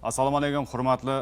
Assalomu alaykum hurmatli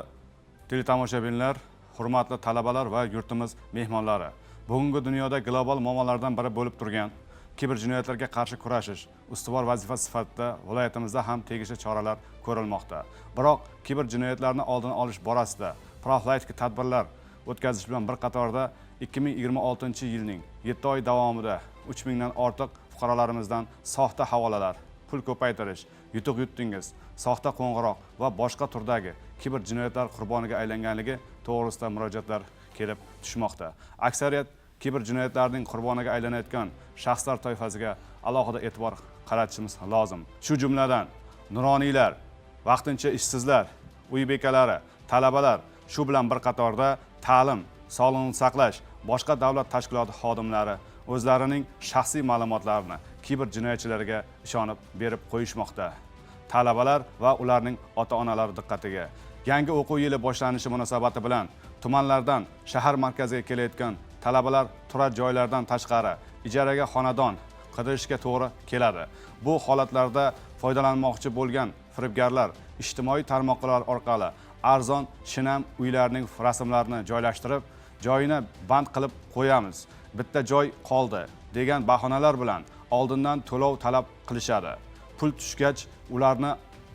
teletomoshabinlar, hurmatli talabalar va yurtimiz mehmonlari. Bugungi dunyoda global muammolardan biri bo'lib turgan kiber jinoyatlarga qarshi kurashish ustuvor vazifa sifatida viloyatimizda ham tegishli choralar ko'rilmoqda. Biroq kiber jinoyatlarni oldini olish borasida profilaktik tadbirlar o'tkazish bilan bir qatorda 2026-yilning 7 oy davomida 3000 dan ortiq fuqarolarimizdan soxta havolalar, pul ko'paytirish, yutuq yutdingiz, soxta qo'ng'iroq va boshqa turdagi kiber jinoyatlar qurboniga aylanganligi to'g'risida murojaatlar kelib tushmoqda. Aksariyat kiber jinoyatlarning qurboniga aylanayotgan shaxslar toifasiga alohida e'tibor qaratishimiz lozim. Shu jumladan nuroniylar, vaqtincha ishsizlar, uy bekalari, talabalar, shu bilan bir qatorda ta'lim, sog'liqni saqlash, boshqa davlat tashkiloti xodimlari o'zlarining shaxsiy ma'lumotlarini kiber jinoyatchilarga ishonib berib qo'yishmoqda. Talabalar va ularning ota-onalari diqqatiga. Yangi o'quv yili boshlanishi munosabati bilan tumanlardan shahar markaziga kelayotgan talabalar turar joylardan tashqari ijaraga xonadon qidirishga to'g'ri keladi. Bu holatlarda foydalanmoqchi bo'lgan firibgarlar ijtimoiy tarmoqlar orqali arzon shinam uylarning rasmlarini joylashtirib, joyini band qilib qo'yamiz, bitta joy qoldi degan bahonalar bilan oldindan to'lov talab qilishadi. Pul tushgach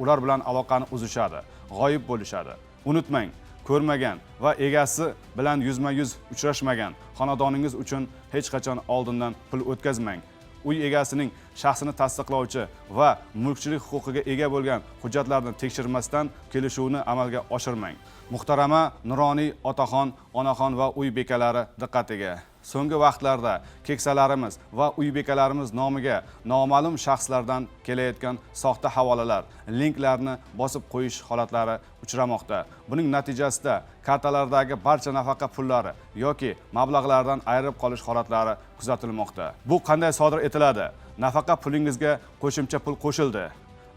ular bilan aloqani uzishadi, g'oyib bo'lishadi. Unutmang, ko'rmagan va egasi bilan yuzma-yuz uchrashmagan xonadoningiz uchun hech qachon oldindan pul o'tkazmang. Uy egasining shaxsini tasdiqlovchi va mulkchilik huquqiga ega bo'lgan hujjatlarni tekshirmasdan kelishuvni amalga oshirmang. Muhtarama nuroniy otaxon, onaxon va uy bekalari diqqatiga. So'nggi vaqtlarda keksalarimiz va uy bekalarimiz nomiga noma'lum shaxslardan kelayotgan soxta havolalar, linklarni bosib qo'yish holatlari uchramoqda. Buning natijasida kartalardagi barcha nafaqa pullari yoki mablag'lardan ayirib qolish holatlari kuzatilmoqda. Bu qanday sodir etiladi? Nafaqa pulingizga qo'shimcha pul qo'shildi.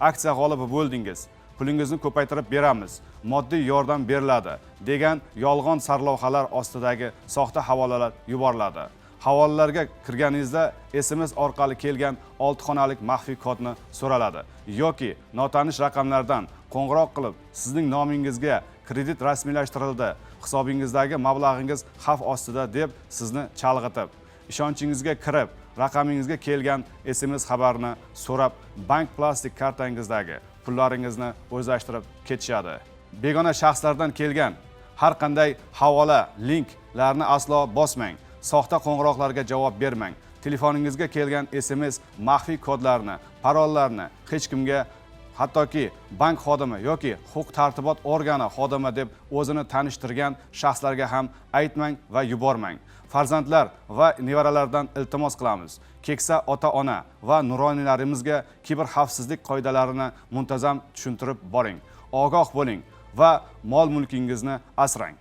Aksiya g'olibi bo'ldingiz. Pulingizni ko'paytirib beramiz, moddiy yordam beriladi degan yolg'on sarlavhalar ostidagi soxta havolalar yuboriladi. Havolalarga kirganingizda SMS orqali kelgan 6 xonalik maxfiy kodni so'raladi yoki notanish raqamlardan qo'ng'iroq qilib, sizning nomingizga kredit rasmiylashtirildi, hisobingizdagi mablag'ingiz xavf ostida deb sizni chalg'itib, ishonchingizga kirib, raqamingizga kelgan SMS xabarini so'rab, bank plastik kartangizdagi pullaringizni o'zlashtirib ketishadi. Begona shaxslardan kelgan har qanday havola, linklarni aslo bosmang. Soxta qo'ng'iroqlarga javob bermang. Telefoningizga kelgan SMS, maxfiy kodlarni, parollarni hech kimga, hattoki bank xodimi yoki huquq-tartibot organi xodimi deb o'zini tanishtirgan shaxslarga ham aytmang va yubormang. Farzandlar va nevaralardan iltimos qilamiz. Keksa ota-ona va nuroniylarimizga kiber xavfsizlik qoidalarini muntazam tushuntirib boring. Ogoh bo'ling va mol-mulkingizni asrang.